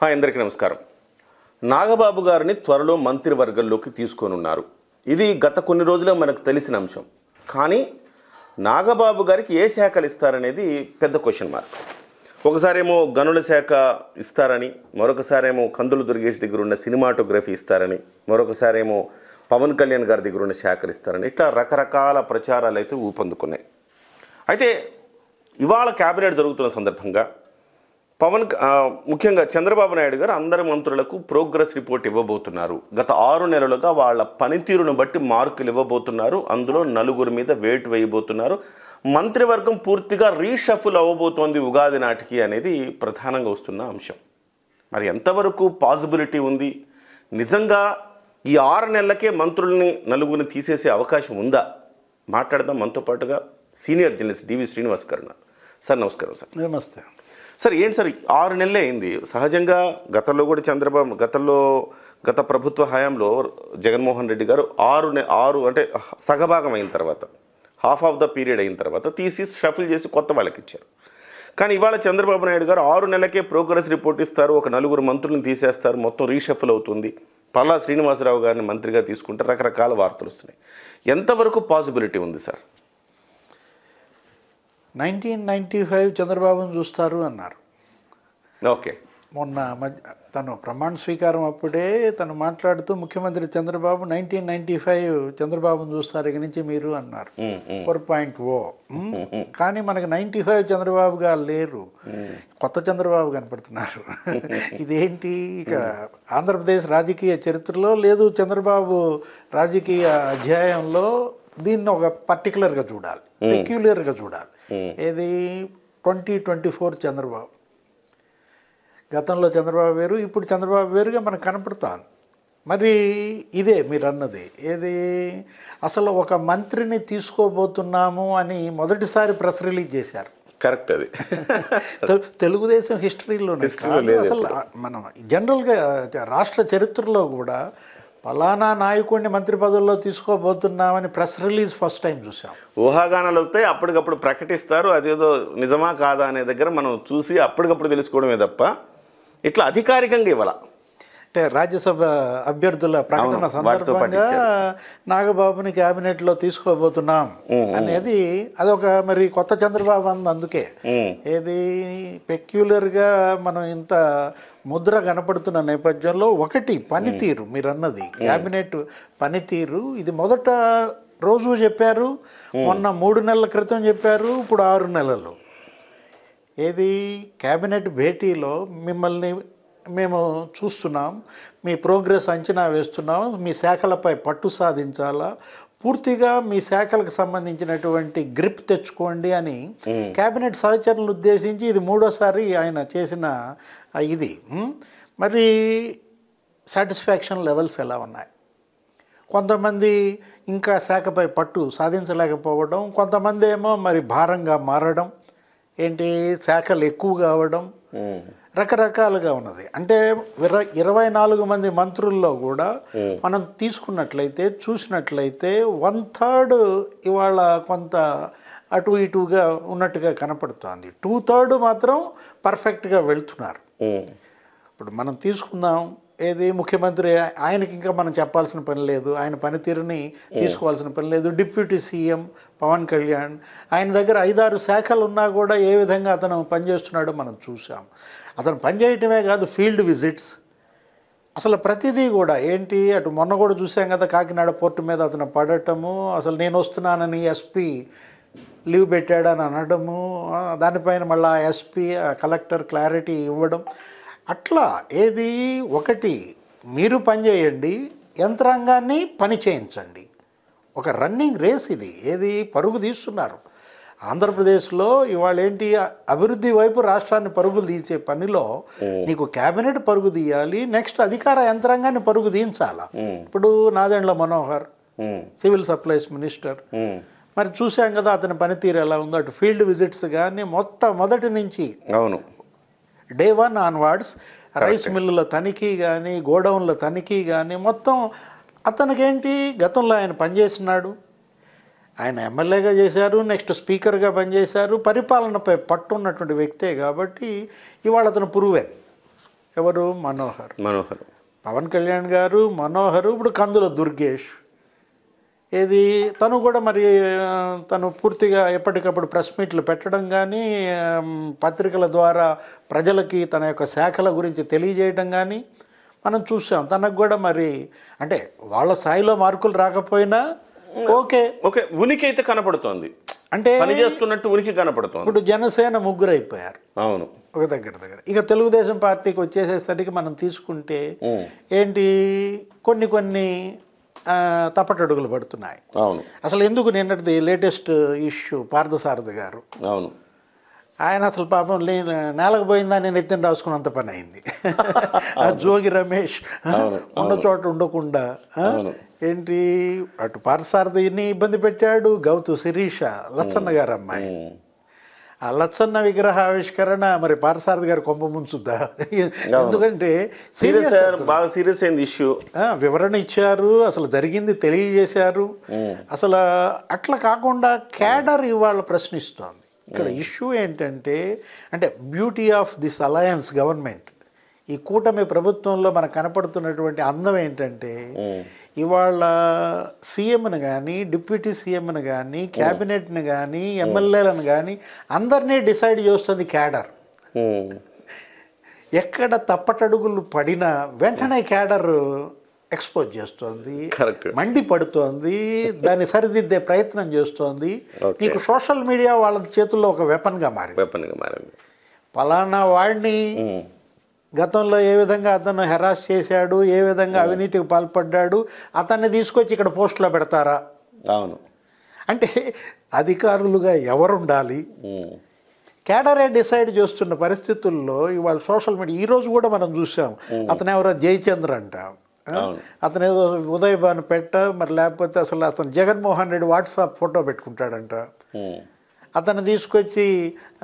Hi అందరికీ నమస్కారం. నాగబాబు గారిని త్వరలో మంత్రివర్గంలోకి తీసుకోనున్నారు. ఇది గత కొన్ని రోజులుగా మనకు తెలిసిన అంశం. కానీ నాగబాబు గారికి ఏ శాఖలు ఇస్తారనేది పెద్ద క్వశ్చన్ మార్క్. ఒకసారేమో గనుల శాఖ ఇస్తారని, మరొకసారేమో కందులు దుర్గేష్ దగ్గర ఉన్న సినిమాటోగ్రఫీ ఇస్తారని, మరొకసారేమో పవన్ కళ్యాణ్ గారి దగ్గర ఉన్న శాఖలు ఇస్తారని, ఇట్లా రకరకాల ప్రచారాలు అయితే ఊపందుకున్నాయి. అయితే ఇవాళ క్యాబినెట్ జరుగుతున్న సందర్భంగా ముఖ్యంగా చంద్రబాబు నాయుడు గారు అందరి మంత్రులకు ప్రోగ్రెస్ రిపోర్ట్ ఇవ్వబోతున్నారు. గత 6 నెలలుగా వాళ్ళ పనితీరును బట్టి మార్కులు ఇవ్వబోతున్నారు. అందులో 4 మీద వేటు వేయబోతున్నారు. మంత్రివర్గం పూర్తిగా రీషఫుల్ అవ్వబోతోంది ఉగాది నాటికి అనేది ప్రధానంగా వస్తున్న అంశం. మరి ఎంతవరకు పాసిబిలిటీ ఉంది? నిజంగా ఈ 6 నెలలకే మంత్రుల్ని 4 తీసేసే అవకాశం ఉందా? మాట్లాడదాం. మనతో పాటుగా సీనియర్ జర్నలిస్ట్ డివి శ్రీనివాస్ గారు ఉన్నారు. సార్ నమస్కారం. సార్ నమస్తే. సార్ ఏంటి సార్ 6 నెలలే అయింది. సహజంగా గతంలో కూడా గత ప్రభుత్వ హయాంలో జగన్మోహన్ రెడ్డి గారు 6 అంటే సగభాగం అయిన తర్వాత, హాఫ్ ఆఫ్ ద పీరియడ్ అయిన తర్వాత తీసి షఫిల్ చేసి కొత్త వాళ్ళకి ఇచ్చారు. కానీ ఇవాళ చంద్రబాబు నాయుడు గారు 6 నెలలకే ప్రోగ్రెస్ రిపోర్ట్ ఇస్తారు, ఒక 4 మంత్రులను తీసేస్తారు, మొత్తం రీషఫిల్ అవుతుంది, పల్లా శ్రీనివాసరావు గారిని మంత్రిగా తీసుకుంటే రకరకాల వార్తలు వస్తున్నాయి. ఎంతవరకు పాసిబిలిటీ ఉంది సార్? 1995 చంద్రబాబును చూస్తారు అన్నారు. ఓకే. మొన్న తను ప్రమాణ స్వీకారం అప్పుడే తను మాట్లాడుతూ ముఖ్యమంత్రి చంద్రబాబు 1995 చంద్రబాబును చూస్తారు ఇక నుంచి మీరు అన్నారు. 4.0. కానీ మనకి 95 చంద్రబాబు గారు లేరు, కొత్త చంద్రబాబు కనపడుతున్నారు. ఇదేంటి? ఇక ఆంధ్రప్రదేశ్ రాజకీయ చరిత్రలో లేదు, చంద్రబాబు రాజకీయ అధ్యాయంలో దీన్ని ఒక పర్టికులర్గా చూడాలి, పెక్యులర్గా చూడాలి. ఏది 2024 చంద్రబాబు. గతంలో చంద్రబాబు వేరు, ఇప్పుడు చంద్రబాబు వేరుగా మనకు కనపడుతుంది. మరి ఇదే మీరు అన్నది, ఏది అసలు ఒక మంత్రిని తీసుకోబోతున్నాము అని మొదటిసారి ప్రెస్ రిలీజ్ చేశారు. కరెక్ట్. అది తెలుగుదేశం హిస్టరీలోనే అసలు మనం జనరల్గా రాష్ట్ర చరిత్రలో కూడా ఫలానా నాయకుడిని మంత్రి పదవుల్లో తీసుకోబోతున్నామని ప్రెస్ రిలీజ్ ఫస్ట్ టైం చూసాం. ఊహాగానాలు వస్తాయి, అప్పటికప్పుడు ప్రకటిస్తారు. అదేదో నిజమా కాదా అనే దగ్గర మనం చూసి అప్పటికప్పుడు తెలుసుకోవడమే తప్ప ఇట్లా అధికారికంగా ఇవ్వాల. అంటే రాజ్యసభ అభ్యర్థుల ప్రకటన సందర్భంగా నాగబాబుని క్యాబినెట్లో తీసుకోబోతున్నాం అనేది అదొక మరి కొత్త చంద్రబాబు అంది. అందుకే ఏది పెక్యులర్గా మనం ఇంత ముద్ర కనపడుతున్న నేపథ్యంలో ఒకటి పనితీరు, మీరు అన్నది క్యాబినెట్ పనితీరు. ఇది మొదట రోజు చెప్పారు, మొన్న 3 నెలల క్రితం చెప్పారు, ఇప్పుడు 6 నెలలు. ఏది క్యాబినెట్ భేటీలో మిమ్మల్ని మేము చూస్తున్నాం, మీ ప్రోగ్రెస్ అంచనా వేస్తున్నాం, మీ శాఖలపై పట్టు సాధించాలా, పూర్తిగా మీ శాఖలకు సంబంధించినటువంటి గ్రిప్ తెచ్చుకోండి అని క్యాబినెట్ సహచరులను ఉద్దేశించి ఇది 3వసారి ఆయన చేసిన ఇది. మరి సాటిస్ఫాక్షన్ లెవెల్స్ ఎలా ఉన్నాయి? కొంతమంది ఇంకా శాఖపై పట్టు సాధించలేకపోవడం, కొంతమంది ఏమో మరి భారంగా మారడం, ఏంటి శాఖలు ఎక్కువ కావడం, రకరకాలుగా ఉన్నది. అంటే 24 మంది మంత్రుల్లో కూడా మనం తీసుకున్నట్లయితే చూసినట్లయితే 1/3 ఇవాళ కొంత అటు ఇటుగా ఉన్నట్టుగా కనపడుతోంది. 2/3 మాత్రం పర్ఫెక్ట్గా వెళ్తున్నారు. ఇప్పుడు మనం తీసుకుందాం, ఏది ముఖ్యమంత్రి, ఆయనకి ఇంకా మనం చెప్పాల్సిన పని లేదు, ఆయన పనితీరుని తీసుకోవాల్సిన పని లేదు. డిప్యూటీ సీఎం పవన్ కళ్యాణ్, ఆయన దగ్గర 5-6 శాఖలు ఉన్నా కూడా ఏ విధంగా అతను పనిచేస్తున్నాడో మనం చూసాం. అతను పనిచేయటమే కాదు, ఫీల్డ్ విజిట్స్, అసలు ప్రతిదీ కూడా ఏంటి. అటు మొన్న కూడా చూసాం కదా, కాకినాడ పోర్టు మీద అతను పడటము, అసలు నేను వస్తున్నానని ఎస్పీ లీవ్ పెట్టాడని అనడము, దానిపైన మళ్ళీ ఎస్పీ కలెక్టర్ క్లారిటీ ఇవ్వడం. అట్లా ఏది ఒకటి మీరు పనిచేయండి, యంత్రాంగాన్ని పని చేయించండి. ఒక రన్నింగ్ రేస్ ఇది, ఏది పరుగు తీస్తున్నారు. ఆంధ్రప్రదేశ్లో ఇవాళ ఏంటి, అభివృద్ధి వైపు రాష్ట్రాన్ని పరుగులు తీసే పనిలో నీకు క్యాబినెట్ పరుగు తీయాలి, నెక్స్ట్ అధికార యంత్రాంగాన్ని పరుగు తీయించాలా. ఇప్పుడు Nadendla Manohar civil supplies minister, మరి చూసాం కదా అతని పనితీరు ఎలా ఉందో. అటు ఫీల్డ్ విజిట్స్ కానీ మొదటి నుంచి అవును డే 1 ఆన్వర్డ్స్ రైస్ మిల్లుల తనిఖీ కానీ, గోడౌన్ల తనిఖీ కానీ, మొత్తం అతనికేంటి గతంలో ఆయన పనిచేస్తున్నాడు, ఆయన ఎమ్మెల్యేగా చేశారు, నెక్స్ట్ స్పీకర్గా పనిచేశారు, పరిపాలనపై పట్టున్నటువంటి వ్యక్తే. కాబట్టి ఇవాళ అతను ప్రూవెన్. ఎవరు? మనోహర్. మనోహర్, పవన్ కళ్యాణ్ గారు, మనోహర్, ఇప్పుడు కందుల దుర్గేష్. ఏది తను కూడా మరి తను పూర్తిగా ఎప్పటికప్పుడు ప్రెస్ మీట్లు పెట్టడం కానీ, పత్రికల ద్వారా ప్రజలకి తన యొక్క శాఖల గురించి తెలియజేయడం కానీ మనం చూసాం. తనకు కూడా మరి అంటే వాళ్ళ స్థాయిలో మార్కులు రాకపోయినా ఓకే ఓకే ఉనికి అయితే కనపడుతోంది, అంటే పని చేస్తున్నట్టు ఉనికి కనపడుతోంది. ఇప్పుడు జనసేన 3 అయిపోయారు అవును, ఒక దగ్గర. ఇక తెలుగుదేశం పార్టీకి వచ్చేసేసరికి మనం తీసుకుంటే ఏంటి కొన్ని తప్పటడుగులు పడుతున్నాయి. అవును, అసలు ఎందుకు నిన్నటిది లేటెస్ట్ ఇష్యూ పార్థసారథి గారు, అవును, ఆయన అసలు పాపం నేలకు పోయిందని నెత్తిని రాసుకున్నంత పని అయింది. ఆ జోగి రమేష్ ఉన్న చోట ఉండకుండా ఏంటి అటు పార్థసారథిని ఇబ్బంది పెట్టాడు, గౌతు శిరీష లచ్చన్న గారు అమ్మాయి. ఆ లచ్చన్న విగ్రహ ఆవిష్కరణ మరి పార్థసారథి గారు కొంప ముంచుద్దా? ఎందుకంటే బాగా సీరియస్ అయింది ఇష్యూ. వివరణ ఇచ్చారు, అసలు జరిగింది తెలియజేశారు. అసలు అట్లా కాకుండా క్యాడర్ ఇవాళ ప్రశ్నిస్తోంది. ఇక్కడ ఇష్యూ ఏంటంటే, అంటే beauty of this alliance government, ఈ కూటమి ప్రభుత్వంలో మనకు కనపడుతున్నటువంటి అందం ఏంటంటే, ఇవాళ సీఎంను కానీ, డిప్యూటీ సీఎంను కానీ, క్యాబినెట్ని కానీ, ఎమ్మెల్యేలను కానీ అందరినీ డిసైడ్ చేస్తుంది క్యాడర్. ఎక్కడ తప్పటడుగులు పడినా వెంటనే క్యాడర్ ఎక్స్పోజ్ చేస్తోంది, మండిపడుతోంది, దాన్ని సరిదిద్దే ప్రయత్నం చేస్తోంది. నీకు సోషల్ మీడియా వాళ్ళ చేతుల్లో ఒక వెపన్గా మారింది. పలానా వాడిని గతంలో ఏ విధంగా అతను హెరాస్ చేశాడు, ఏ విధంగా అవినీతికి పాల్పడ్డాడు, అతన్ని తీసుకొచ్చి ఇక్కడ పోస్టులో పెడతారా? అవును, అంటే అధికారులుగా ఎవరుండాలి? క్యాడరే డిసైడ్ చేస్తున్న పరిస్థితుల్లో ఇవాళ సోషల్ మీడియా ఈరోజు కూడా మనం చూసాం. అతను ఎవరో జయచంద్ర అంట, అతను ఏదో ఉదయభాను మరి లేకపోతే అసలు అతను జగన్మోహన్ రెడ్డి వాట్సాప్ ఫోటో పెట్టుకుంటాడంట. అతను తీసుకొచ్చి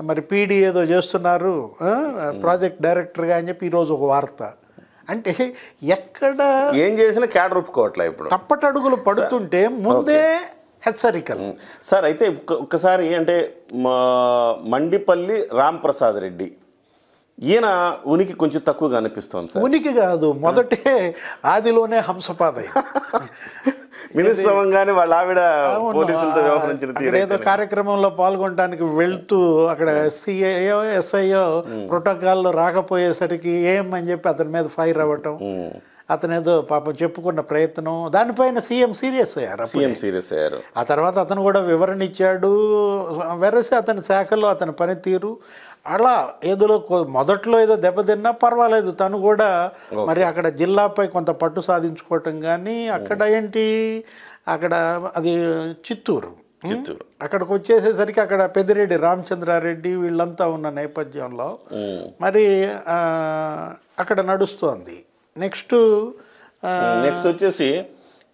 మరి పీడీ ఏదో చేస్తున్నారు ప్రాజెక్ట్ డైరెక్టర్గా అని చెప్పి ఈరోజు ఒక వార్త. అంటే ఎక్కడ ఏం చేసినా క్యాడర్ ఒప్పుకోవట్లే. ఇప్పుడు తప్పటడుగులు పడుతుంటే ముందే హెచ్చరికలు. సార్ అయితే ఒక్కసారి అంటే మండిపల్లి రాంప్రసాద్ రెడ్డి ఈయన ఉనికి కొంచెం తక్కువగా అనిపిస్తుంది సార్. ఉనికి కాదు, మొదటే ఆదిలోనే హంసపాద. మినిస్టర్ అవ్వగానే వాళ్ళ ఆవిడ పోలీసులతో వ్యవహరించిన తీరు, ఏదో కార్యక్రమంలో పాల్గొనడానికి వెళ్తూ అక్కడ సిఐఓ ఎస్ఐఓ ప్రోటోకాల్లో రాకపోయేసరికి ఏమని చెప్పి అతని మీద ఫైర్ అవ్వటం, అతనేదో పాపం చెప్పుకున్న ప్రయత్నం, దానిపైన సీఎం సీరియస్ అయ్యారు. ఆ తర్వాత అతను కూడా వివరణ ఇచ్చాడు, వెరసి అతని శాఖలో అతని పనితీరు అలా ఏదో మొదట్లో ఏదో దెబ్బతిన్నా పర్వాలేదు, తను కూడా మరి అక్కడ జిల్లాపై కొంత పట్టు సాధించుకోవటం. కానీ అక్కడ ఏంటి, అక్కడ అది చిత్తూరు, అక్కడికి వచ్చేసేసరికి అక్కడ పెద్దిరెడ్డి రామచంద్రారెడ్డి వీళ్ళంతా ఉన్న నేపథ్యంలో మరి అక్కడ నడుస్తోంది. నెక్స్ట్ వచ్చేసి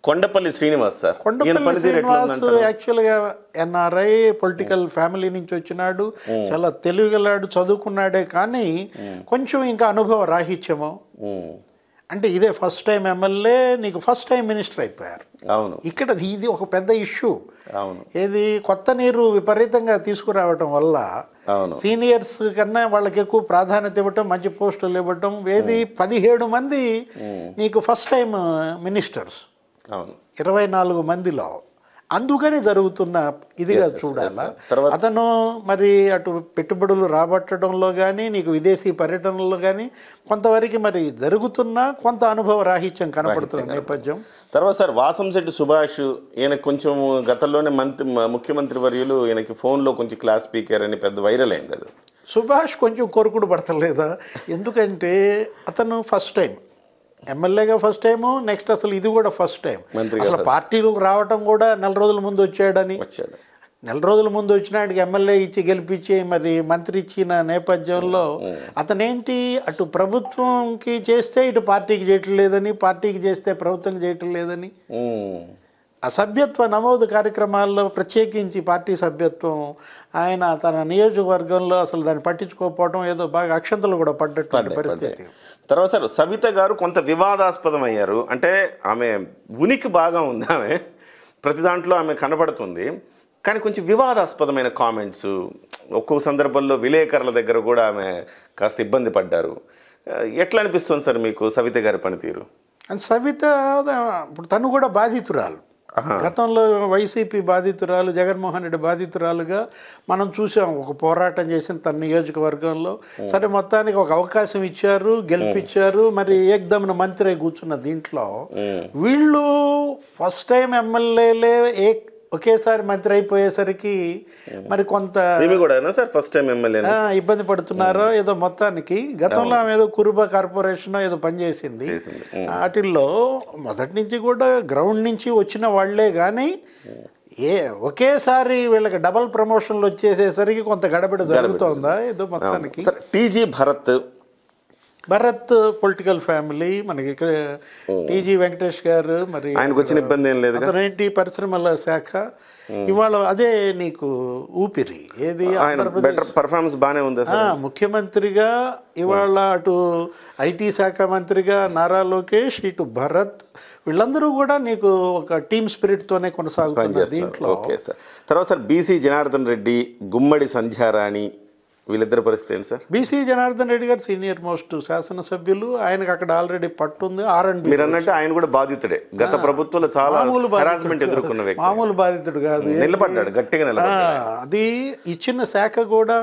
కొండపల్లి శ్రీనివాస్ సార్. కొండపల్లి శ్రీనివాస్ యాక్చువల్గా ఎన్ఆర్ఐ పొలిటికల్ ఫ్యామిలీ నుంచి వచ్చినాడు, చాలా తెలివిగలాడు, చదువుకున్నాడే. కానీ కొంచెం ఇంకా అనుభవ రాహిత్యము. అంటే ఇదే ఫస్ట్ టైం ఎమ్మెల్యే, నీకు ఫస్ట్ టైం మినిస్టర్ అయిపోయారు. అవును, ఇక్కడ ఇది ఒక పెద్ద ఇష్యూ. అవును, ఏది కొత్త నీరు విపరీతంగా తీసుకురావటం వల్ల సీనియర్స్ కన్నా వాళ్ళకి ఎక్కువ ప్రాధాన్యత ఇవ్వటం, మంచి పోస్టులు ఇవ్వటం. ఏది 17 మంది నీకు ఫస్ట్ టైం మినిస్టర్స్ 24 మందిలో, అందుకని జరుగుతున్న ఇదిగా చూడాలా. అతను మరి అటు పెట్టుబడులు రాబట్టడంలో కానీ, నీకు విదేశీ పర్యటనలో కానీ కొంతవరకు మరి జరుగుతున్న కొంత అనుభవ రాహిత్యం కనపడుతున్న నేపథ్యం. తర్వాత సార్ వాసంశెట్టి సుభాష్, ఈయన కొంచెం గతంలోనే ముఖ్యమంత్రి వర్యులు ఈయనకి ఫోన్లో కొంచెం క్లాస్ స్పీకర్ అని పెద్ద వైరల్ అయింది కదా. సుభాష్ కొంచెం కొరుకుడు పడతలేదా? ఎందుకంటే అతను ఫస్ట్ టైం ఎమ్మెల్యేగా ఫస్ట్ టైము, నెక్స్ట్ అసలు ఇది కూడా ఫస్ట్ టైం. అసలు పార్టీలోకి రావటం కూడా 4 రోజుల ముందు వచ్చాడని, 4 రోజుల ముందు వచ్చినాడికి ఎమ్మెల్యే ఇచ్చి గెలిపించి మరి మంత్రి ఇచ్చిన నేపథ్యంలో అతనేంటి అటు ప్రభుత్వంకి చేస్తే ఇటు పార్టీకి చేయటం లేదని, పార్టీకి చేస్తే ప్రభుత్వంకి చేయటం లేదని, ఆ సభ్యత్వ నమోదు కార్యక్రమాల్లో ప్రత్యేకించి పార్టీ సభ్యత్వం ఆయన తన నియోజకవర్గంలో అసలు దాన్ని పట్టించుకోకపోవడం, ఏదో బాగా అక్షంతలు కూడా పడ్డటువంటి పరిస్థితి. తర్వాత సార్ సవిత గారు కొంత వివాదాస్పదం అయ్యారు. అంటే ఆమె ఉనికి బాగా ఉంది, ఆమె ప్రతి దాంట్లో ఆమె కనబడుతుంది. కానీ కొంచెం వివాదాస్పదమైన కామెంట్స్ ఒక్కో సందర్భంలో విలేకరుల దగ్గర కూడా ఆమె కాస్త ఇబ్బంది పడ్డారు. ఎట్లా అనిపిస్తుంది సార్ మీకు సవిత గారి పనితీరు? అండ్ సవిత ఇప్పుడు తను కూడా బాధితురాలు, గతంలో వైసీపీ బాధితురాలు, జగన్మోహన్ రెడ్డి బాధితురాలుగా మనం చూసాం. ఒక పోరాటం చేసిన తన నియోజకవర్గంలో. సరే, మొత్తానికి ఒక అవకాశం ఇచ్చారు, గెలిపించారు. మరి ఏకదమ్న మంత్రి కూర్చున్న దీంట్లో వీళ్ళు ఫస్ట్ టైం ఎమ్మెల్యేలే ఒకేసారి మంత్రి అయిపోయేసరికి మరి కొంత ఫస్ట్ టైం ఎమ్మెల్యే ఇబ్బంది పడుతున్నారో ఏదో. మొత్తానికి గతంలో ఆమె ఏదో కురుబా కార్పొరేషన్ ఏదో పనిచేసింది. వాటిల్లో మొదటి నుంచి కూడా గ్రౌండ్ నుంచి వచ్చిన వాళ్లే కానీ ఒకేసారి వీళ్ళకి డబల్ ప్రమోషన్లు వచ్చేసేసరికి కొంత గడబిడ జరుగుతోందా ఏదో మొత్తానికి. టీజీ భరత్ పొలిటికల్ ఫ్యామిలీ, మనకి ఇక్కడ టీజీ వెంకటేష్ గారు, మరి ఆయనకు వచ్చిన ఇబ్బంది ఏం లేదు. అతనేంటి పరిశ్రమల శాఖ, ఇవాళ అదే నీకు ఊపిరి. ఏది పర్ఫార్మెన్స్ బాగానే ఉంది ముఖ్యమంత్రిగా ఇవాళ, అటు ఐటీ శాఖ మంత్రిగా నారా లోకేష్, ఇటు భరత్, వీళ్ళందరూ కూడా నీకు ఒక టీమ్ స్పిరిట్ తోనే కొనసాగుతున్నారు దీంట్లో. Okay sir. తర్వాత సార్ బీసీ జనార్దన్ రెడ్డి, గుమ్మడి సంధ్యారాణి, వీళ్ళిద్దరి పరిస్థితి ఏంటి సార్? బీసీ జనార్దన్ రెడ్డి గారు సీనియర్ మోస్ట్ శాసనసభ్యులు. ఆయనకు అక్కడ ఆల్రెడీ పట్టుంది. మీరు అన్నట్టు ఆయన కూడా బాధితుడే. గత ప్రభుత్వంలో చాలా హెరాస్మెంట్ ఎదుర్కొన్న వ్యక్తి. మామూలు బాధితుడు కాదు, నిలబడ్డాడు, గట్టిగా నిలబడ్డాడు. అది ఇచ్చిన శాఖ కూడా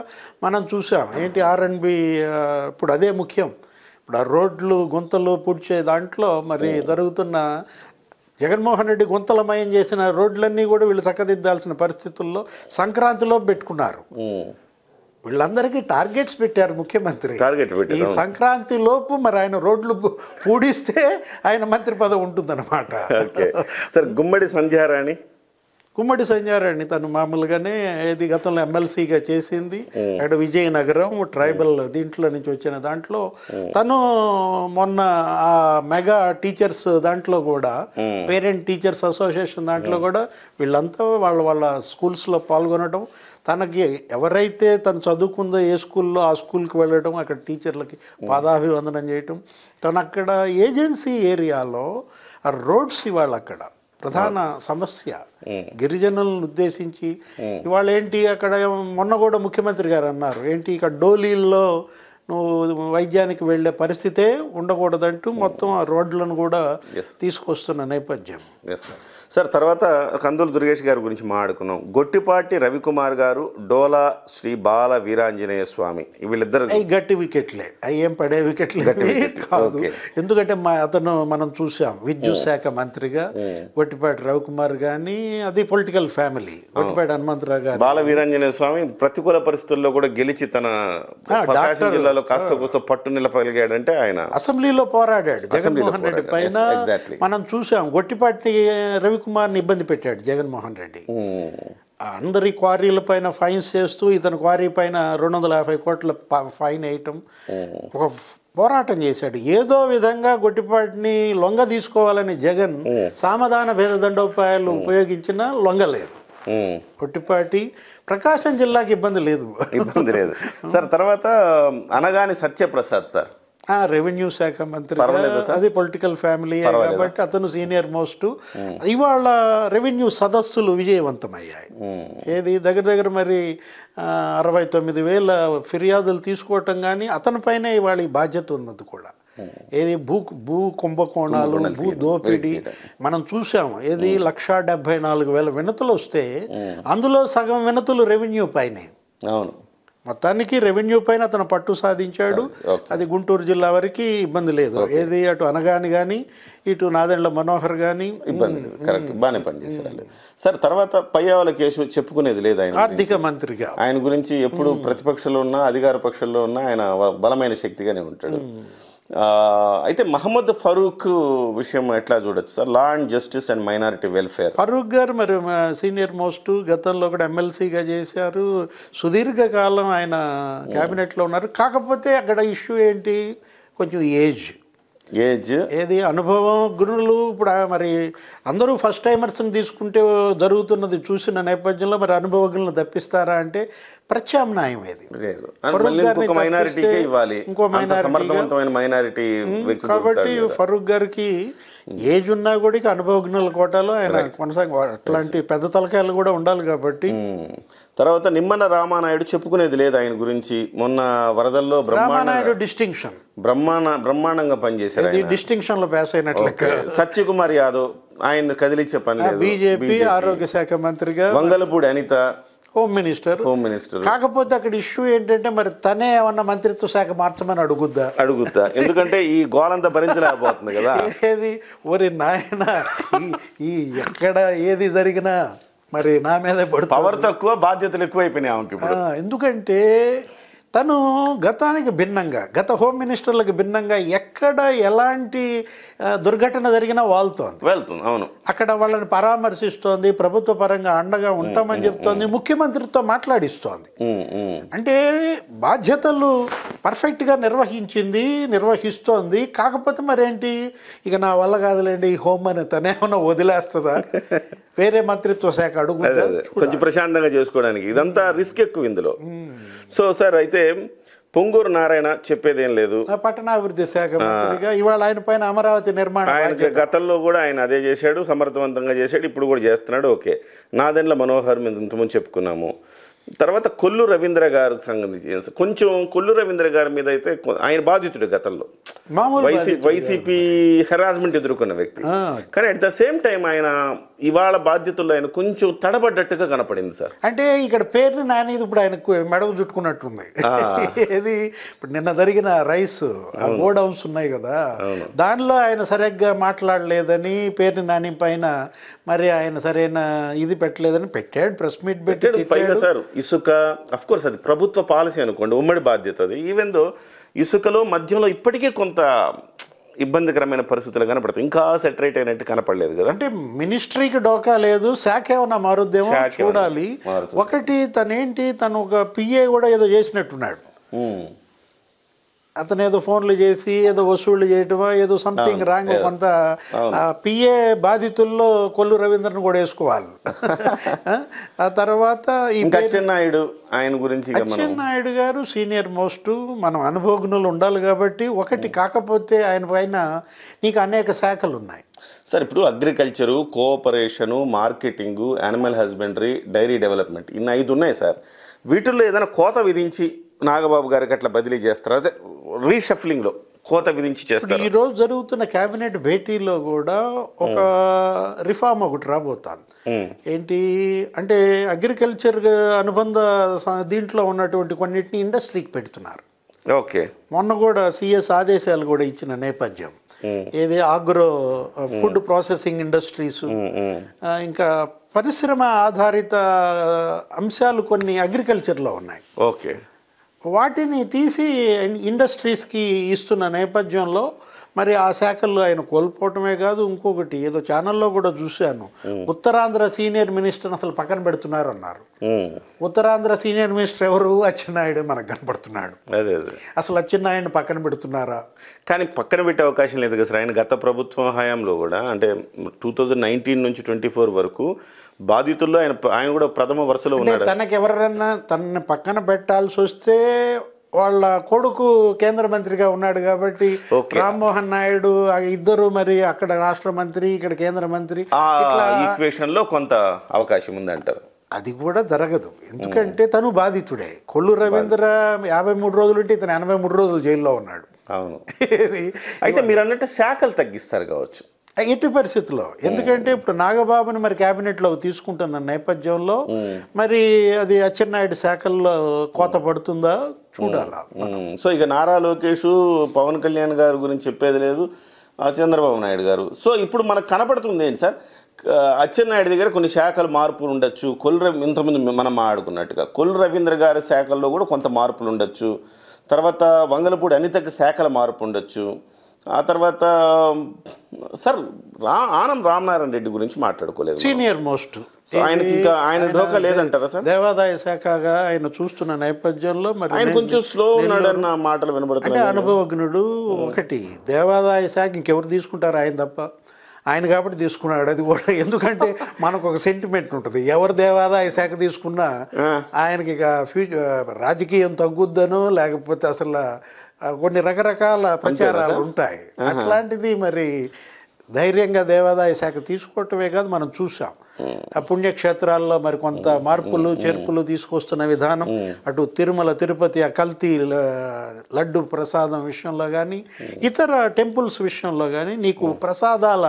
మనం చూసాం. ఏంటి R&B, ఇప్పుడు అదే ముఖ్యం. ఇప్పుడు ఆ రోడ్లు గుంతలు పూడ్చే దాంట్లో మరి జరుగుతున్న, జగన్మోహన్ రెడ్డి గుంతలమయం చేసిన రోడ్లన్నీ కూడా వీళ్ళు చక్కదిద్దాల్సిన పరిస్థితుల్లో సంక్రాంతిలో పెట్టుకున్నారు. వీళ్ళందరికీ టార్గెట్స్ పెట్టారు ముఖ్యమంత్రి. ఈ సంక్రాంతి లోపు మరి ఆయన రోడ్లు పూడిస్తే ఆయన మంత్రి పదవి ఉంటుందన్నమాట. సార్ గుమ్మడి సంధ్యారాణి, తను మామూలుగానే ఏది గతంలో ఎమ్మెల్సీగా చేసింది. అక్కడ విజయనగరం ట్రైబల్ దీంట్లో నుంచి వచ్చిన దాంట్లో తను మొన్న ఆ మెగా టీచర్స్ దాంట్లో కూడా, పేరెంట్ టీచర్స్ అసోసియేషన్ దాంట్లో కూడా వీళ్ళంతా వాళ్ళ స్కూల్స్లో పాల్గొనడం, తనకి ఎవరైతే తను చదువుకుందో ఏ స్కూల్లో ఆ స్కూల్కి వెళ్ళడం, అక్కడ టీచర్లకి పాదాభివందనం చేయటం. తను అక్కడ ఏజెన్సీ ఏరియాలో ఆ రోడ్స్ ఇవాళ అక్కడ ప్రధాన సమస్య, గిరిజనులను ఉద్దేశించి ఇవాళ ఏంటి అక్కడ మొన్న కూడా ముఖ్యమంత్రి గారు అన్నారు, ఏంటి ఇక్కడ డోలీల్లో నువ్వు వైద్యానికి వెళ్ళే పరిస్థితే ఉండకూడదంటూ మొత్తం ఆ రోడ్లను కూడా తీసుకొస్తున్న నేపథ్యం. సార్ తర్వాత కందులు దుర్గేష్ గారి గురించి మాట్లాడుకున్నాం. గొట్టిపాటి రవికుమార్ గారు, డోలా శ్రీ బాల వీరాంజనేయ స్వామి, వీళ్ళిద్దరు గట్టి వికెట్లే, అవి ఏం పడే వికెట్లే కాదు. ఎందుకంటే అతను మనం చూసాం విద్యుత్ శాఖ మంత్రిగా గొట్టిపాటి రవికుమార్ కానీ, అది పొలిటికల్ ఫ్యామిలీ. గొట్టిపాటి హనుమంతరావు గారు, బాల వీరాంజనేయ స్వామి ప్రతికూల పరిస్థితుల్లో కూడా గెలిచి తన ప్రకాశం జిల్లాలో కాస్త కోస్త పట్టు నిలపగలిగాడంటే ఆయన అసెంబ్లీలో పోరాడాడు జగన్మోహన్ రెడ్డి పైన. మనం చూసాం గొట్టిపాటి రవికుమార్ని ఇబ్బంది పెట్టాడు జగన్మోహన్ రెడ్డి. అందరి క్వారీల పైన ఫైన్స్ చేస్తూ ఇతని క్వారీ పైన 250 కోట్ల ఫైన్ వేయటం, ఒక పోరాటం చేశాడు. ఏదో విధంగా గొట్టిపాటిని లొంగ తీసుకోవాలని జగన్ సామధాన భేద దండోపాయాలు ఉపయోగించినా లొంగలేరు. గొట్టిపాటి ప్రకాశం జిల్లాకి ఇబ్బంది లేదు. సార్ తర్వాత అనగాని సత్యప్రసాద్ సార్, రెవెన్యూ శాఖ మంత్రి, అది పొలిటికల్ ఫ్యామిలీ కాబట్టి అతను సీనియర్ మోస్ట్. ఇవాళ రెవెన్యూ సదస్సులు విజయవంతమయ్యాయి. ఏది దగ్గర మరి 69,000 ఫిర్యాదులు తీసుకోవటం కానీ అతని పైన ఇవాళ ఈ బాధ్యత ఉన్నది కూడా. ఏది భూ కుంభకోణాలు, భూ దోపిడీ మనం చూసాము. ఏది 174,000 వినతులు వస్తే అందులో సగం వినతులు రెవెన్యూ పైనే. అవును, మొత్తానికి రెవెన్యూ పైన అతను పట్టు సాధించాడు. అది గుంటూరు జిల్లా వరకు ఇబ్బంది లేదు. ఏది అటు అనగాని కానీ ఇటు నాదెండ్ల మనోహర్ కానీ ఇబ్బంది కరెక్ట్ బాగానే పనిచేశారు. సార్ తర్వాత పయ్యావుల కేసు చెప్పుకునేది లేదు. ఆయన ఆర్థిక మంత్రిగా ఆయన గురించి ఎప్పుడు ప్రతిపక్షంలో ఉన్నా అధికార పక్షంలో ఉన్నా ఆయన బలమైన శక్తిగానే ఉంటాడు. అయితే మహమ్మద్ ఫరూక్ విషయం ఎట్లా చూడొచ్చు sir? Law and justice and minority welfare. Farooq గారు మరి సీనియర్ మోస్ట్, గతంలో కూడా ఎమ్మెల్సీగా చేశారు, సుదీర్ఘకాలం ఆయన క్యాబినెట్లో ఉన్నారు. కాకపోతే అక్కడ ఇష్యూ ఏంటి, కొంచెం ఏజ్ ఏది అనుభవం గురువులు. ఇప్పుడు మరి అందరూ ఫస్ట్ టైమర్స్ని తీసుకుంటే జరుగుతున్నది చూసిన నేపథ్యంలో మరి అనుభవజ్ఞులను తప్పిస్తారా అంటే ప్రత్యామ్నాయం ఏది, ఇంకో మైనారిటీ. కాబట్టి ఫరూక్ గారికి ఏజ్ ఉన్నా కూడా ఇక అనుభవజ్ఞుల కోటాలో ఆయన అట్లాంటి పెద్ద తలకాయలు కూడా ఉండాలి కాబట్టి. తర్వాత నిమ్మల రామానాయుడు చెప్పుకునేది లేదు ఆయన గురించి. మొన్న వరదల్లో రామానాయుడు డిస్టింక్షన్ బ్రహ్మాండంగా పనిచేశారు, డిస్టింక్షన్ లో పాస్ అయినట్లు. సత్యకుమార్ యాదవ్ ఆయన కదిలించే పని లేదు, బీజేపీ ఆరోగ్య శాఖ మంత్రిగా. Vangalapudi Anitha home minister. కాకపోతే అక్కడ ఇష్యూ ఏంటంటే మరి తనే ఏమన్నా మంత్రిత్వ శాఖ మార్చమని అడుగుద్దా, ఎందుకంటే ఈ గోలంతా భరించలేకపోతుంది కదా. ఏది ఒరి నాయన, ఈ ఎక్కడ ఏది జరిగినా మరి నా మీదే పడుతుంది. పవర్ తక్కువ, బాధ్యతలు ఎక్కువైపోయినాయి ఆమెకి ఇప్పుడు. ఎందుకంటే తను గతానికి భిన్నంగా, గత హోమ్ మినిస్టర్లకు భిన్నంగా ఎక్కడ ఎలాంటి దుర్ఘటన జరిగినా వెళ్తుంది. అవును, అక్కడ వాళ్ళని పరామర్శిస్తోంది, ప్రభుత్వ పరంగా అండగా ఉంటామని చెప్తోంది, ముఖ్యమంత్రితో మాట్లాడిస్తోంది. అంటే బాధ్యతలు పర్ఫెక్ట్గా నిర్వహిస్తోంది. కాకపోతే మరేంటి, ఇక నా వల్ల కాదులేండి ఈ హోమ్ అని తనేమన్నా వదిలేస్తుందా, వేరే మంత్రిత్వ శాఖ అడుగుతుందా కొంచెం ప్రశాంతంగా చేసుకోవడానికి? ఇదంతా రిస్క్ ఎక్కువ ఇందులో. సో సార్, అయితే పొంగూరు నారాయణ చెప్పేదేం లేదు, పట్టణాభివృద్ధి శాఖ మంత్రిగా. ఇవాళ ఆయన పైన అమరావతి నిర్మాణం, ఆయన గతంలో కూడా ఆయన అదే చేశాడు, సమర్థవంతంగా చేశాడు, ఇప్పుడు కూడా చేస్తున్నాడు. ఓకే, నాదెండ్ల మనోహర్ మీద ఇంతకుముందు చెప్పుకున్నాము. తర్వాత కొల్లు రవీంద్ర గారు సంబంధించి కొంచెం, కొల్లు రవీంద్ర గారి మీద అయితే ఆయన బాధితుడు, గతంలో వైసీపీ హెరాస్మెంట్ ఎదుర్కొన్న వ్యక్తి. కానీ అట్ ద సేమ్ టైం ఆయన ఇవాళ బాధ్యతల్లో ఆయన కొంచెం తడబడ్డట్టుగా కనపడింది సార్. అంటే ఇక్కడ పేరుని నానేది ఇప్పుడు ఆయనకు మెడవు చుట్టుకున్నట్టుంది. ఏది ఇప్పుడు నిన్న జరిగిన రైస్ గోడౌన్స్ ఉన్నాయి కదా, దానిలో ఆయన సరిగ్గా మాట్లాడలేదని, పేరుని నాని పైన మరి ఆయన సరైన ఇది పెట్టలేదని పెట్టాడు, ప్రెస్ మీట్ పెట్టాడు. పైగా సార్ ఇసుక, అఫ్ కోర్స్ అది ప్రభుత్వ పాలసీ అనుకోండి, ఉమ్మడి బాధ్యత అది. ఈవెన్ దో ఇసుకలో మధ్యలో ఇప్పటికే కొంత ఇబ్బందికరమైన పరిస్థితులు కనపడతాయి, ఇంకా సెటరేట్ అయినట్టు కనపడలేదు కదా. అంటే మినిస్ట్రీకి డోకా లేదు, శాఖ ఏమన్నా మారుద్దేమో చూడాలి. ఒకటి తను ఒక పిఏ కూడా ఏదో చేసినట్టున్నాడు, అతను ఏదో ఫోన్లు చేసి ఏదో వసూళ్లు చేయటమో ఏదో సంథింగ్ రాంగ్. కొంత పిఏ బాధితుల్లో కొల్లు రవీంద్రను కూడా వేసుకోవాలి. ఆ తర్వాత ఈ అచ్చెన్నాయుడు, ఆయన గురించి అచ్చెన్నాయుడు గారు సీనియర్ మోస్ట్, మనం అనుభవజ్ఞులు ఉండాలి కాబట్టి. ఒకటి కాకపోతే ఆయన పైన నీకు అనేక శాఖలు ఉన్నాయి సార్. ఇప్పుడు agriculture, cooperation, marketing, animal husbandry, dairy development, ఇన్ని 5 ఉన్నాయి సార్. వీటిల్లో ఏదైనా కోత విధించి నాగబాబు గారికి అట్లా బదిలీ చేస్తారు, అదే రీషఫ్లింగ్లో కోత విధించి చేస్తారు. ఈరోజు జరుగుతున్న కేబినెట్ భేటీలో కూడా ఒక రిఫార్మ్ ఒకటి రాబోతుంది. ఏంటి అంటే అగ్రికల్చర్ అనుబంధ దీంట్లో ఉన్నటువంటి కొన్నిటిని ఇండస్ట్రీకి పెడుతున్నారు. ఓకే, మొన్న కూడా సిఎస్ ఆదేశాలు కూడా ఇచ్చిన నేపథ్యం ఏది, ఆగ్రో ఫుడ్ ప్రాసెసింగ్ ఇండస్ట్రీస్, ఇంకా పరిశ్రమ ఆధారిత అంశాలు కొన్ని అగ్రికల్చర్లో ఉన్నాయి. ఓకే, వాటిని తీసి ఇండస్ట్రీస్కి ఇస్తున్న నేపథ్యంలో మరి ఆ శాఖల్లో ఆయన కోల్పోవటమే కాదు, ఇంకొకటి ఏదో ఛానల్లో కూడా చూశాను, ఉత్తరాంధ్ర సీనియర్ మినిస్టర్ అసలు పక్కన పెడుతున్నారు అన్నారు. ఉత్తరాంధ్ర సీనియర్ మినిస్టర్ ఎవరు? అచ్చెన్నాయుడు మనకు కనపడుతున్నాడు. అదే అసలు అచ్చెన్నాయుడిని పక్కన పెడుతున్నారా? కానీ పక్కన పెట్టే అవకాశం లేదు కదా సార్. ఆయన గత ప్రభుత్వం హయాంలో కూడా, అంటే 2019 నుంచి 24 వరకు బాధితుల్లో ఆయన కూడా ప్రథమ వరుసలో ఉన్నాడు. తనకి ఎవరన్నా తనని పక్కన పెట్టాల్సి వస్తే వాళ్ళ కొడుకు కేంద్ర మంత్రిగా ఉన్నాడు కాబట్టి రామ్మోహన్ నాయుడు ఇద్దరు మరి అక్కడ రాష్ట్ర మంత్రి, ఇక్కడ కేంద్ర మంత్రి, ఈక్వేషన్లో కొంత అవకాశం ఉందంటారు. అది కూడా జరగదు, ఎందుకంటే తను బాధితుడే. కొల్లు రవీంద్ర 53 రోజులు ఉంటే ఇతను 83 రోజులు జైల్లో ఉన్నాడు. అవును, అయితే మీరు అన్నట్టు శాఖలు తగ్గిస్తారు కావచ్చు ఎట్టి పరిస్థితుల్లో. ఎందుకంటే ఇప్పుడు నాగబాబుని మరి క్యాబినెట్లో తీసుకుంటున్న నేపథ్యంలో మరి అది అచ్చెన్నాయుడు శాఖల్లో కోత పడుతుందా చూడాలా. సో ఇక నారా లోకేష్, పవన్ కళ్యాణ్ గారి గురించి చెప్పేది లేదు, చంద్రబాబు నాయుడు గారు. సో ఇప్పుడు మనకు కనపడుతుంది ఏంటి సార్, అచ్చెన్నాయుడు దగ్గర కొన్ని శాఖలు మార్పులు ఉండొచ్చు. ఇంతకుముందు మనం ఆడుకున్నట్టుగా కొల్లు రవీంద్ర గారి శాఖల్లో కూడా కొంత మార్పులు ఉండొచ్చు. తర్వాత వంగలపూడి అనితకి శాఖల మార్పు ఉండొచ్చు. ఆ తర్వాత సార్ ఆనం రామనారాయణ రెడ్డి గురించి మాట్లాడుకోలేదు, సీనియర్ మోస్ట్. ఆయనకి ఇంకా ఆయన ఢోకా లేదంటారా సార్? దేవాదాయ శాఖగా ఆయన చూస్తున్న నేపథ్యంలో మరి ఆయన కొంచెం స్లో ఉన్నాడన్న మాటలు వినబడుతున్నాయి. అనుభవజ్ఞుడు. ఒకటి దేవాదాయ శాఖ ఇంకెవరు తీసుకుంటారు, ఆయన తప్ప. ఆయన కాబట్టి తీసుకున్నాడు అది కూడా. ఎందుకంటే మనకు ఒక సెంటిమెంట్ ఉంటుంది, ఎవరు దేవాదాయ శాఖ తీసుకున్నా ఆయనకి ఇక రాజకీయం తగ్గుద్దనో లేకపోతే అసలు కొన్ని రకరకాల ప్రచారాలు ఉంటాయి. అట్లాంటిది మరి ధైర్యంగా దేవాదాయ శాఖ తీసుకోవటమే కాదు, మనం చూసాం ఆ పుణ్యక్షేత్రాల్లో మరి కొంత మార్పులు చేర్పులు తీసుకొస్తున్న విధానం, అటు తిరుమల తిరుపతి ఆ కల్తీ లడ్డు ప్రసాదం విషయంలో కానీ ఇతర టెంపుల్స్ విషయంలో కానీ నీకు ప్రసాదాల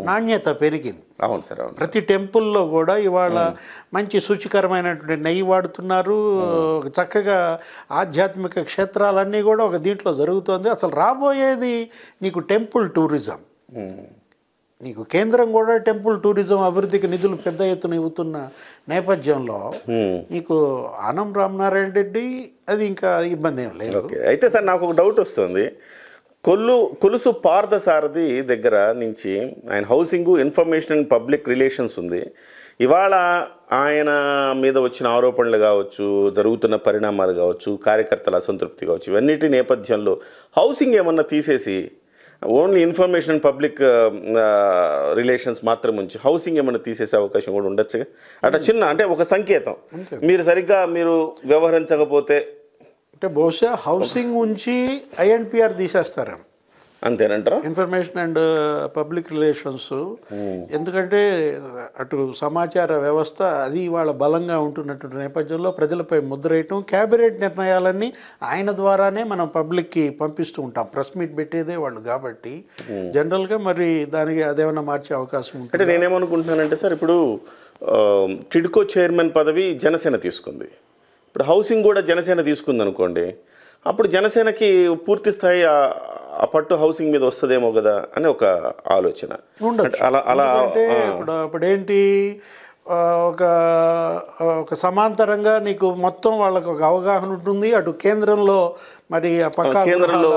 నాణ్యత పెరిగింది. అవును సార్, అవును. ప్రతి టెంపుల్లో కూడా ఇవాళ మంచి శుచికరమైనటువంటి నెయ్యి వాడుతున్నారు. చక్కగా ఆధ్యాత్మిక క్షేత్రాలన్నీ కూడా ఒక దీంట్లో జరుగుతుంది. అసలు రాబోయేది నీకు టెంపుల్ టూరిజం. నీకు కేంద్రం కూడా టెంపుల్ టూరిజం అభివృద్ధికి నిధులు పెద్ద ఎత్తున ఇవ్వుతున్న నేపథ్యంలో నీకు ఆనం రామనారాయణ రెడ్డి అది ఇంకా ఇబ్బంది ఏం లేదు. ఓకే, అయితే సార్ నాకు ఒక డౌట్ వస్తుంది. కొలుసు పార్థసారథి దగ్గర నుంచి ఆయన housing, information and public relations ఉంది. ఇవాళ ఆయన మీద వచ్చిన ఆరోపణలు కావచ్చు, జరుగుతున్న పరిణామాలు కావచ్చు, కార్యకర్తల అసంతృప్తి కావచ్చు, ఇవన్నిటి నేపథ్యంలో హౌసింగ్ ఏమన్నా తీసేసి only information and public relations మాత్రం ఉంచి హౌసింగ్ ఏమైనా తీసేసే అవకాశం కూడా ఉండొచ్చుగా? అట్లా చిన్న అంటే ఒక సంకేతం, మీరు సరిగ్గా మీరు వ్యవహరించకపోతే అంటే బహుశా హౌసింగ్ ఉంచి ఐఎన్పిఆర్ తీసేస్తారేమో. అంతేనంటారా? Information and public relations. ఎందుకంటే అటు సమాచార వ్యవస్థ అది ఇవాళ బలంగా ఉంటున్నటువంటి నేపథ్యంలో ప్రజలపై ముద్రేయటం, క్యాబినెట్ నిర్ణయాలన్నీ ఆయన ద్వారానే మనం పబ్లిక్కి పంపిస్తూ ఉంటాం. ప్రెస్ మీట్ పెట్టేదే వాళ్ళు కాబట్టి జనరల్గా మరి దానికి అదేమన్నా మార్చే అవకాశం ఉంటుంది. అంటే నేనేమనుకుంటున్నానంటే సార్, ఇప్పుడు టిడ్కో చైర్మన్ పదవి జనసేన తీసుకుంది, ఇప్పుడు హౌసింగ్ కూడా జనసేన తీసుకుంది అనుకోండి, అప్పుడు జనసేనకి పూర్తి స్థాయి ఆ పట్టు హౌసింగ్ మీద వస్తుందేమో కదా అని ఒక ఆలోచన. అలా ఇప్పుడేంటి ఒక సమాంతరంగా నీకు మొత్తం వాళ్ళకు ఒక అవగాహన ఉంటుంది. అటు కేంద్రంలో మరి పక్కా కేంద్రంలో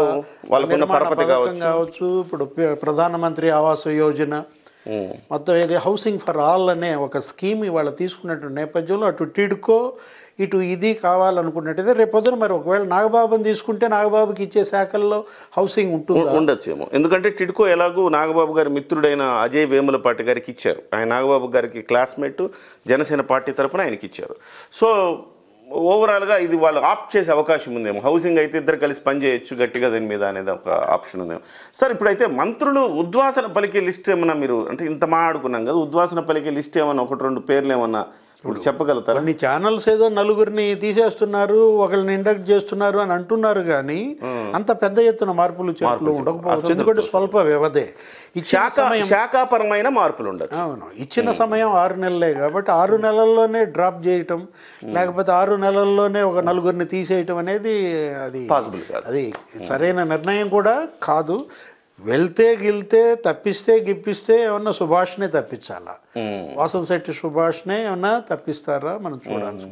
వాళ్ళకున్న పరపతి కావచ్చు, ఇప్పుడు ప్రధానమంత్రి ఆవాస్ యోజన మొత్తం ఏది హౌసింగ్ ఫర్ ఆల్ అనే ఒక స్కీమ్ ఇవాళ తీసుకున్నటువంటి నేపథ్యంలో అటు టిడ్కో ఇటు ఇది కావాలనుకున్నట్టయితే రేపొద్దున మరి ఒకవేళ నాగబాబుని తీసుకుంటే నాగబాబుకి ఇచ్చే శాఖల్లో హౌసింగ్ ఉండొచ్చేమో. ఎందుకంటే టిడ్కో ఎలాగూ నాగబాబు గారి మిత్రుడైన అజయ్ వేములపాటి గారికి ఇచ్చారు. ఆయన నాగబాబు గారికి క్లాస్మేట్, జనసేన పార్టీ తరఫున ఆయనకి ఇచ్చారు. సో ఓవరాల్గా ఇది వాళ్ళు ఆప్ట్ చేసే అవకాశం ఉందేమో. హౌసింగ్ అయితే ఇద్దరు కలిసి పనిచేయచ్చు గట్టిగా దీని మీద అనేది ఒక ఆప్షన్ ఉందేమో. సార్ ఇప్పుడైతే మంత్రులు ఉద్వాసన పలికే లిస్ట్ ఏమన్నా, మీరు అంటే ఇంత మాట్లాడుకున్నాం కదా, ఉద్వాసన పలికే లిస్ట్ ఏమన్నా ఒకటి రెండు పేర్లు ఏమన్నా ఇప్పుడు చెప్పగలుగుతారు? కొన్ని ఛానల్స్ ఏదో నలుగురిని తీసేస్తున్నారు, ఒకరిని ఇండక్ట్ చేస్తున్నారు అని అంటున్నారు, కానీ అంత పెద్ద ఎత్తున మార్పులు చేర్పులు ఉండకపోవచ్చు. ఎందుకంటే స్వల్ప వ్యవధే, శాఖాపరమైన మార్పులు ఉండదు. అవును, ఇచ్చిన సమయం 6 నెలలే కాబట్టి 6 నెలల్లోనే డ్రాప్ చేయటం, లేకపోతే 6 నెలల్లోనే ఒక నలుగురిని తీసేయటం అనేది అది పాసిబుల్ కాదు. అది సరైన నిర్ణయం కూడా కాదు. వెళ్తే గిల్తే తప్పిస్తే గిప్పిస్తే ఏమన్నా సుభాష్నే తప్పించాలా? వాసంశెట్టి సుభాష్నే ఏమన్నా తప్పిస్తారా మనం చూడాలి.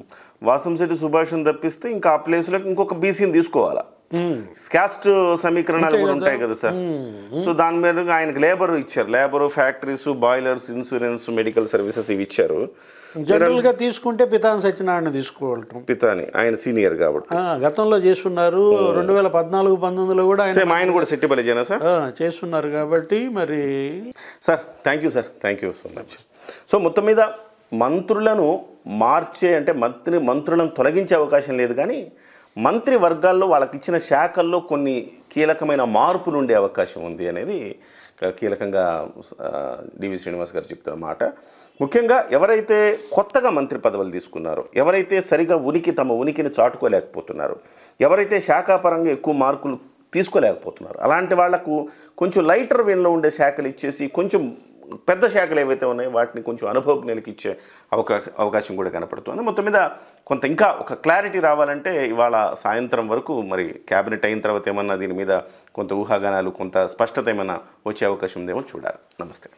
వాసంశెట్టి సుభాష్ని తప్పిస్తే ఇంకా ఆ ప్లేస్లోకి ఇంకొక బీసీని తీసుకోవాలా? క్యాస్ట్ సమీకరణాలు కూడా ఉంటాయి కదా సార్. సో దాని మీద ఆయనకు లేబర్ ఇచ్చారు, labour, factories, boilers, insurance, medical services ఇవి ఇచ్చారు. జనరల్గా తీసుకుంటే పితాని సత్యనారాయణ తీసుకోవటం, పితాని ఆయన సీనియర్ కాబట్టి గతంలో చేస్తున్నారు. 2014-19లో కూడా ఆయన కూడా సెట్టిబలిజేనా సార్ చేస్తున్నారు కాబట్టి మరి. Sir thank you sir, thank you so much. So మొత్తం మీద మంత్రులను మార్చే అంటే మంత్రులను తొలగించే అవకాశం లేదు, కానీ మంత్రి వర్గాల్లో వాళ్ళకి ఇచ్చిన శాఖల్లో కొన్ని కీలకమైన మార్పులు ఉండే అవకాశం ఉంది అనేది కీలకంగా డివి శ్రీనివాస్ గారు చెప్తున్న మాట. ముఖ్యంగా ఎవరైతే కొత్తగా మంత్రి పదవులు తీసుకున్నారో, ఎవరైతే సరిగా తమ ఉనికిని చాటుకోలేకపోతున్నారో, ఎవరైతే శాఖాపరంగా ఎక్కువ మార్కులు తీసుకోలేకపోతున్నారు, అలాంటి వాళ్లకు కొంచెం లైటర్ వేన్లో ఉండే శాఖలు ఇచ్చేసి కొంచెం పెద్ద శాఖలు ఏవైతే ఉన్నాయో వాటిని కొంచెం అనుభవజ్ఞులకి ఇచ్చే అవకాశం కూడా కనపడుతుంది. మొత్తం మీద కొంత ఇంకా ఒక క్లారిటీ రావాలంటే ఇవాళ సాయంత్రం వరకు మరి క్యాబినెట్ అయిన తర్వాత ఏమన్నా దీని మీద కొంత ఊహాగానాలు, కొంత స్పష్టత ఏమన్నా వచ్చే అవకాశం ఉందేమో చూడాలి. నమస్తే.